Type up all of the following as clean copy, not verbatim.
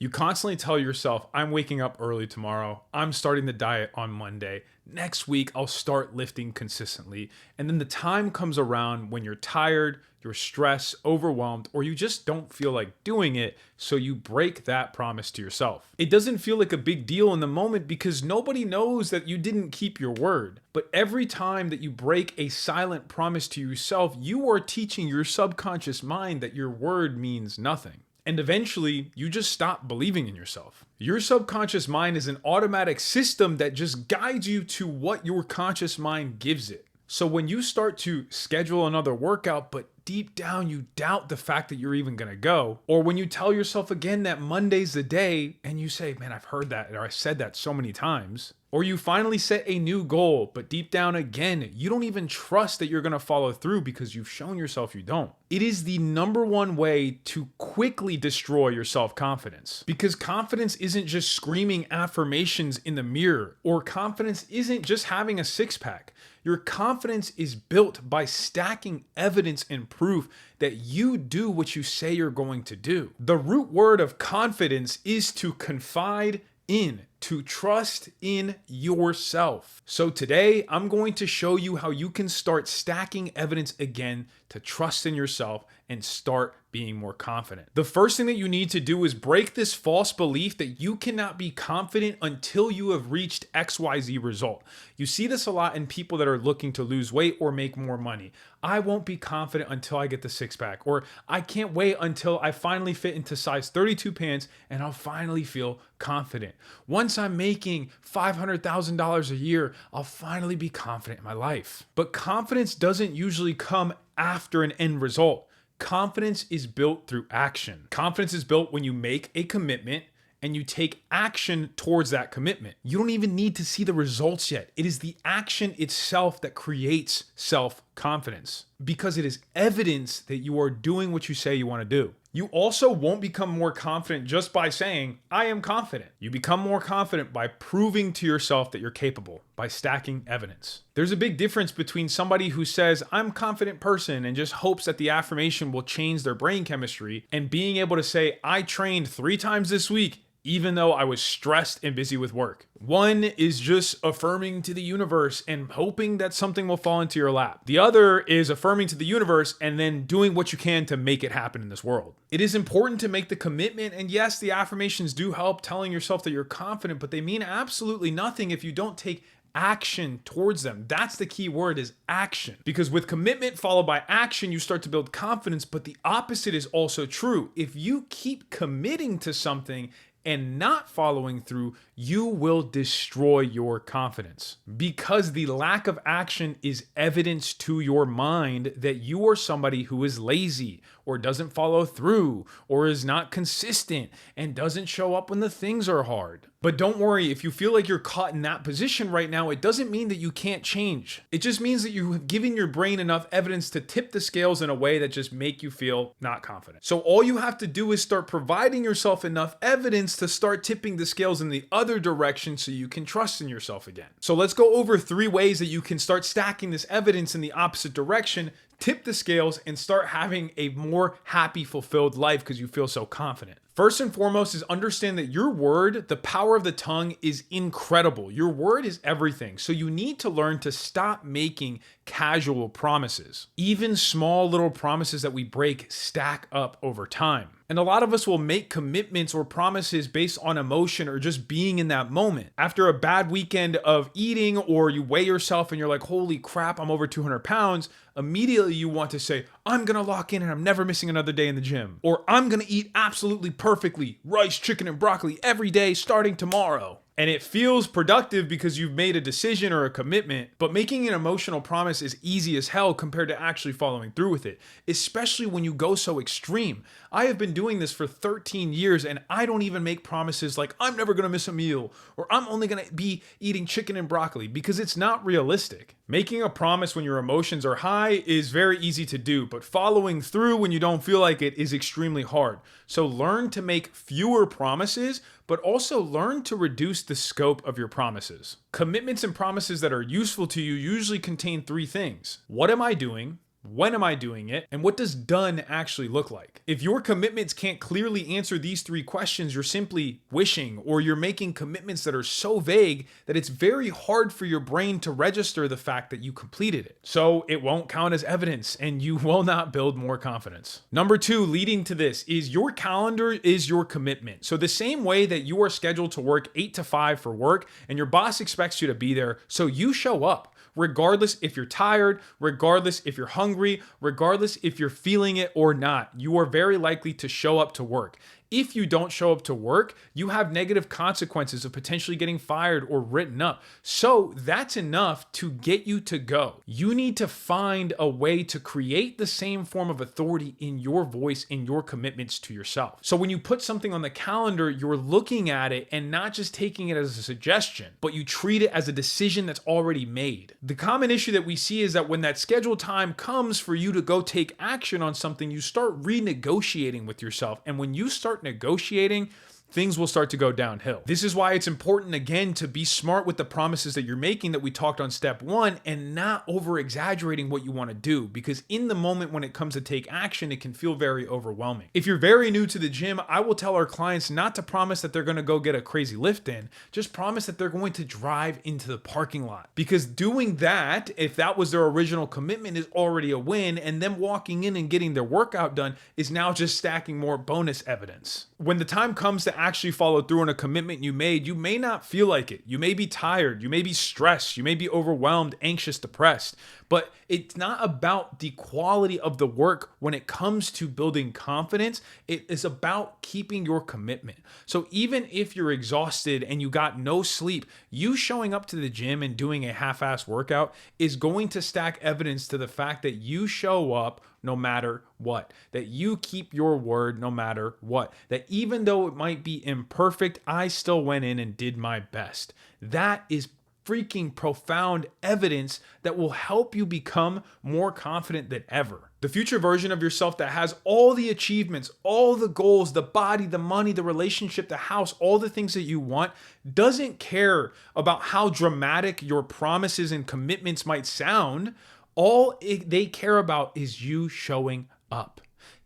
You constantly tell yourself, I'm waking up early tomorrow. I'm starting the diet on Monday. Next week, I'll start lifting consistently. And then the time comes around when you're tired, you're stressed, overwhelmed, or you just don't feel like doing it. So you break that promise to yourself. It doesn't feel like a big deal in the moment because nobody knows that you didn't keep your word. But every time that you break a silent promise to yourself, you are teaching your subconscious mind that your word means nothing. And eventually, you just stop believing in yourself. Your subconscious mind is an automatic system that just guides you to what your conscious mind gives it. So when you start to schedule another workout, but deep down you doubt the fact that you're even gonna go, or when you tell yourself again that Monday's the day and you say, man, I've heard that or I said that so many times, or you finally set a new goal, but deep down again, you don't even trust that you're gonna follow through because you've shown yourself you don't. It is the number one way to quickly destroy your self-confidence, because confidence isn't just screaming affirmations in the mirror, or confidence isn't just having a six-pack. Your confidence is built by stacking evidence and proof that you do what you say you're going to do. The root word of confidence is to confide in, to trust in yourself. So today, I'm going to show you how you can start stacking evidence again to trust in yourself and start being more confident. The first thing that you need to do is break this false belief that you cannot be confident until you have reached XYZ result. You see this a lot in people that are looking to lose weight or make more money. I won't be confident until I get the six pack, or I can't wait until I finally fit into size 32 pants and I'll finally feel confident. Once I'm making $500,000 a year, I'll finally be confident in my life. But confidence doesn't usually come after an end result. Confidence is built through action. Confidence is built when you make a commitment and you take action towards that commitment. You don't even need to see the results yet. It is the action itself that creates self-confidence because it is evidence that you are doing what you say you want to do. You also won't become more confident just by saying, I am confident. You become more confident by proving to yourself that you're capable, by stacking evidence. There's a big difference between somebody who says, I'm a confident person and just hopes that the affirmation will change their brain chemistry, and being able to say, I trained 3 times this week, even though I was stressed and busy with work. One is just affirming to the universe and hoping that something will fall into your lap. The other is affirming to the universe and then doing what you can to make it happen in this world. It is important to make the commitment, and yes, the affirmations do help telling yourself that you're confident, but they mean absolutely nothing if you don't take action towards them. That's the key word, is action. Because with commitment followed by action, you start to build confidence, but the opposite is also true. If you keep committing to something and not following through, you will destroy your confidence, because the lack of action is evidence to your mind that you are somebody who is lazy or doesn't follow through or is not consistent and doesn't show up when the things are hard. But don't worry, if you feel like you're caught in that position right now, it doesn't mean that you can't change. It just means that you have given your brain enough evidence to tip the scales in a way that just make you feel not confident. So all you have to do is start providing yourself enough evidence to start tipping the scales in the other direction so you can trust in yourself again. So let's go over 3 ways that you can start stacking this evidence in the opposite direction, tip the scales, and start having a more happy, fulfilled life because you feel so confident. First and foremost is understand that your word, the power of the tongue, is incredible. Your word is everything. So you need to learn to stop making casual promises. Even small little promises that we break stack up over time. And a lot of us will make commitments or promises based on emotion or just being in that moment. After a bad weekend of eating, or you weigh yourself and you're like, holy crap, I'm over 200 pounds. Immediately you want to say, I'm gonna lock in and I'm never missing another day in the gym. Or I'm gonna eat absolutely perfectly rice, chicken, and broccoli every day starting tomorrow. And it feels productive because you've made a decision or a commitment, but making an emotional promise is easy as hell compared to actually following through with it, especially when you go so extreme. I have been doing this for 13 years and I don't even make promises like I'm never gonna miss a meal or I'm only gonna be eating chicken and broccoli, because it's not realistic. Making a promise when your emotions are high is very easy to do, but following through when you don't feel like it is extremely hard. So learn to make fewer promises, but also learn to reduce the scope of your promises. Commitments and promises that are useful to you usually contain 3 things. What am I doing? When am I doing it? And what does done actually look like? If your commitments can't clearly answer these three questions, you're simply wishing, or you're making commitments that are so vague that it's very hard for your brain to register the fact that you completed it. So it won't count as evidence and you will not build more confidence. Number two, leading to this, is your calendar is your commitment. So the same way that you are scheduled to work 8 to 5 for work and your boss expects you to be there, so you show up. Regardless if you're tired, regardless if you're hungry, regardless if you're feeling it or not, you are very likely to show up to work. If you don't show up to work, you have negative consequences of potentially getting fired or written up. So that's enough to get you to go. You need to find a way to create the same form of authority in your voice, in your commitments to yourself. So when you put something on the calendar, you're looking at it and not just taking it as a suggestion, but you treat it as a decision that's already made. The common issue that we see is that when that scheduled time comes for you to go take action on something, you start renegotiating with yourself. And when you start negotiating, things will start to go downhill. This is why it's important, again, to be smart with the promises that you're making that we talked on step one and not over exaggerating what you want to do, because in the moment when it comes to take action, it can feel very overwhelming. If you're very new to the gym, I will tell our clients not to promise that they're going to go get a crazy lift in. Just promise that they're going to drive into the parking lot, because doing that, if that was their original commitment, is already a win, and them walking in and getting their workout done is now just stacking more bonus evidence. When the time comes to actually follow through on a commitment you made, you may not feel like it. You may be tired, you may be stressed, you may be overwhelmed, anxious, depressed, but it's not about the quality of the work when it comes to building confidence. It is about keeping your commitment. So even if you're exhausted and you got no sleep, you showing up to the gym and doing a half-ass workout is going to stack evidence to the fact that you show up no matter what, that you keep your word no matter what, that even though it might be imperfect, I still went in and did my best. That is freaking profound evidence that will help you become more confident than ever. The future version of yourself that has all the achievements, all the goals, the body, the money, the relationship, the house, all the things that you want, doesn't care about how dramatic your promises and commitments might sound. All they care about is you showing up,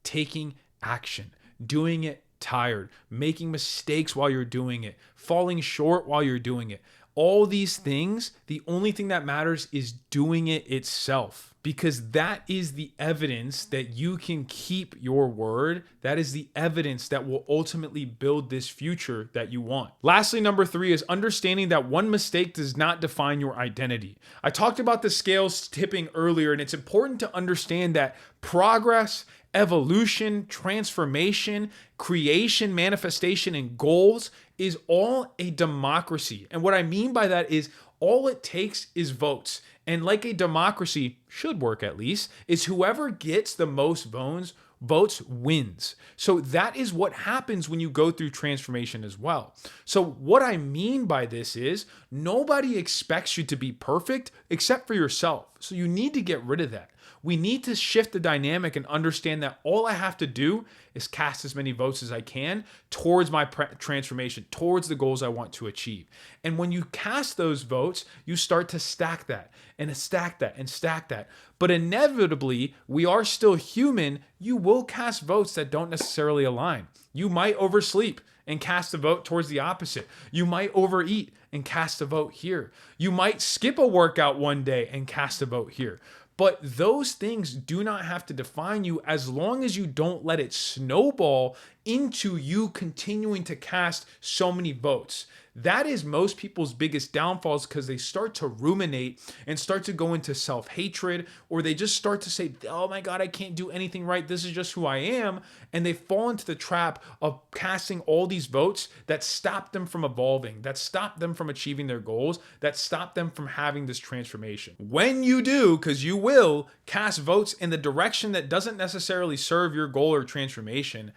taking action, doing it tired, making mistakes while you're doing it, falling short while you're doing it. All these things, the only thing that matters is doing it itself, because that is the evidence that you can keep your word. That is the evidence that will ultimately build this future that you want. Lastly, number three is understanding that one mistake does not define your identity. I talked about the scales tipping earlier, and it's important to understand that progress, evolution, transformation, creation, manifestation, and goals is all a democracy. And what I mean by that is all it takes is votes. And like a democracy should work, at least, is whoever gets the most votes wins. So that is what happens when you go through transformation as well. So what I mean by this is nobody expects you to be perfect except for yourself. So you need to get rid of that. We need to shift the dynamic and understand that all I have to do is cast as many votes as I can towards my transformation, towards the goals I want to achieve. And when you cast those votes, you start to stack that and stack that and stack that. But inevitably, we are still human. You will cast votes that don't necessarily align. You might oversleep and cast a vote towards the opposite. You might overeat and cast a vote here. You might skip a workout one day and cast a vote here. But those things do not have to define you as long as you don't let it snowball into you continuing to cast so many votes. That is most people's biggest downfalls, because they start to ruminate and start to go into self-hatred, or they just start to say, oh my God, I can't do anything right. This is just who I am. And they fall into the trap of casting all these votes that stop them from evolving, that stop them from achieving their goals, that stop them from having this transformation. When you do, because you will, cast votes in the direction that doesn't necessarily serve your goal or transformation,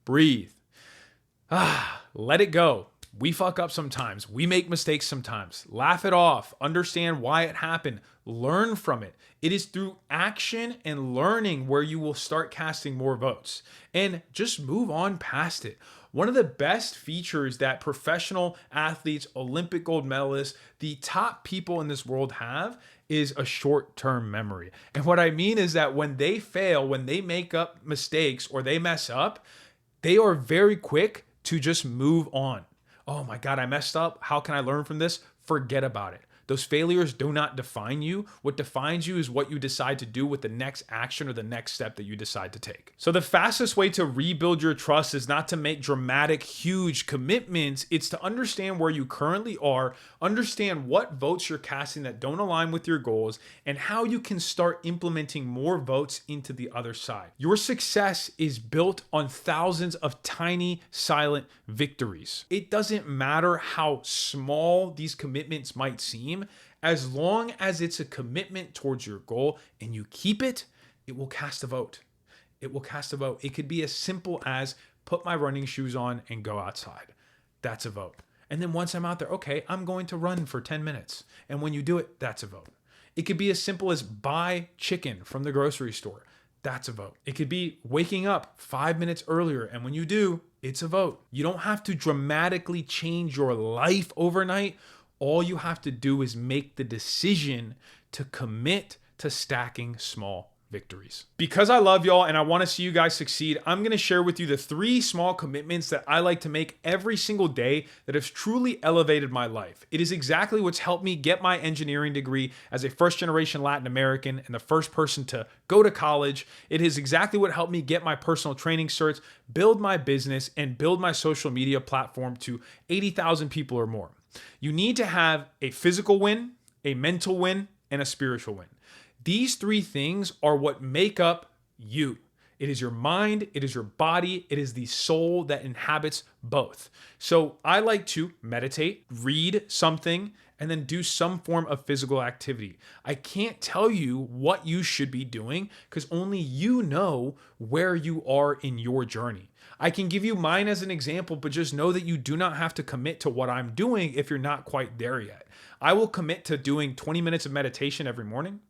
breathe. Let it go. We fuck up sometimes. We make mistakes sometimes. Laugh it off. Understand why it happened. Learn from it. It is through action and learning where you will start casting more votes. And just move on past it. One of the best features that professional athletes, Olympic gold medalists, the top people in this world have is a short-term memory. And what I mean is that when they fail, when they make up mistakes or they mess up, they are very quick to just move on. Oh my God, I messed up. How can I learn from this? Forget about it. Those failures do not define you. What defines you is what you decide to do with the next action or the next step that you decide to take. So the fastest way to rebuild your trust is not to make dramatic, huge commitments. It's to understand where you currently are, understand what votes you're casting that don't align with your goals, and how you can start implementing more votes into the other side. Your success is built on thousands of tiny, silent victories. It doesn't matter how small these commitments might seem. As long as it's a commitment towards your goal and you keep it, it will cast a vote. It will cast a vote. It could be as simple as put my running shoes on and go outside. That's a vote. And then once I'm out there, okay, I'm going to run for 10 minutes. And when you do it, that's a vote. It could be as simple as buy chicken from the grocery store. That's a vote. It could be waking up 5 minutes earlier. And when you do, it's a vote. You don't have to dramatically change your life overnight. All you have to do is make the decision to commit to stacking small victories. Because I love y'all and I want to see you guys succeed, I'm going to share with you the 3 small commitments that I like to make every single day that have truly elevated my life. It is exactly what's helped me get my engineering degree as a first-generation Latin American and the first person to go to college. It is exactly what helped me get my personal training certs, build my business, and build my social media platform to 80,000 people or more. You need to have a physical win, a mental win, and a spiritual win. These 3 things are what make up you. It is your mind, it is your body, it is the soul that inhabits both. So I like to meditate, read something, and then do some form of physical activity. I can't tell you what you should be doing because only you know where you are in your journey. I can give you mine as an example, but just know that you do not have to commit to what I'm doing if you're not quite there yet. I will commit to doing 20 minutes of meditation every morning.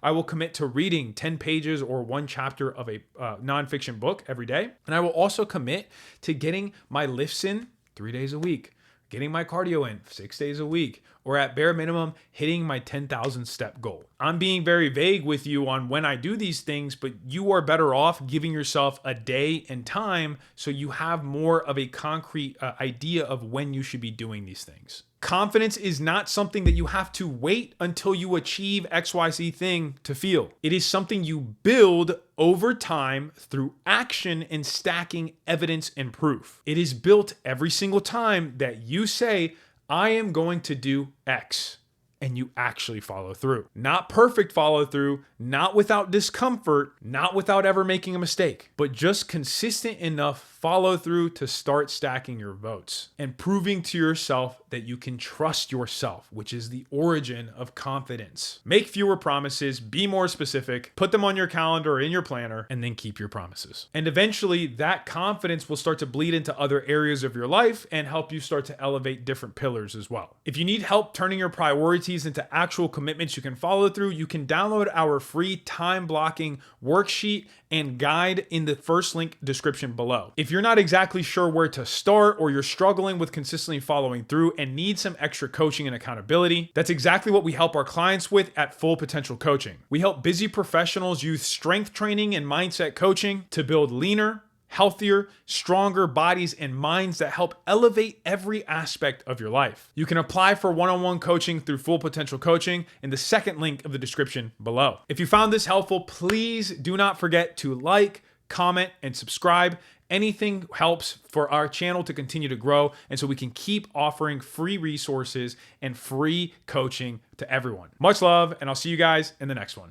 I will commit to reading 10 pages or 1 chapter of a nonfiction book every day. And I will also commit to getting my lifts in 3 days a week, getting my cardio in 6 days a week, or at bare minimum, hitting my 10,000 step goal. I'm being very vague with you on when I do these things, but you are better off giving yourself a day and time so you have more of a concrete idea of when you should be doing these things. Confidence is not something that you have to wait until you achieve XYZ thing to feel. It is something you build over time through action and stacking evidence and proof. It is built every single time that you say, I am going to do X, and you actually follow through. Not perfect follow through, not without discomfort, not without ever making a mistake, but just consistent enough follow through to start stacking your votes and proving to yourself that you can trust yourself, which is the origin of confidence. Make fewer promises, be more specific, put them on your calendar or in your planner, and then keep your promises. And eventually that confidence will start to bleed into other areas of your life and help you start to elevate different pillars as well. If you need help turning your priorities into actual commitments you can follow through, you can download our free time blocking worksheet and guide in the first link description below. If you're not exactly sure where to start or you're struggling with consistently following through and need some extra coaching and accountability, that's exactly what we help our clients with at Full Potential Coaching. We help busy professionals use strength training and mindset coaching to build leaner, healthier, stronger bodies and minds that help elevate every aspect of your life. You can apply for one-on-one coaching through Full Potential Coaching in the second link of the description below. If you found this helpful, please do not forget to like, comment, and subscribe. Anything helps for our channel to continue to grow and so we can keep offering free resources and free coaching to everyone. Much love, and I'll see you guys in the next one.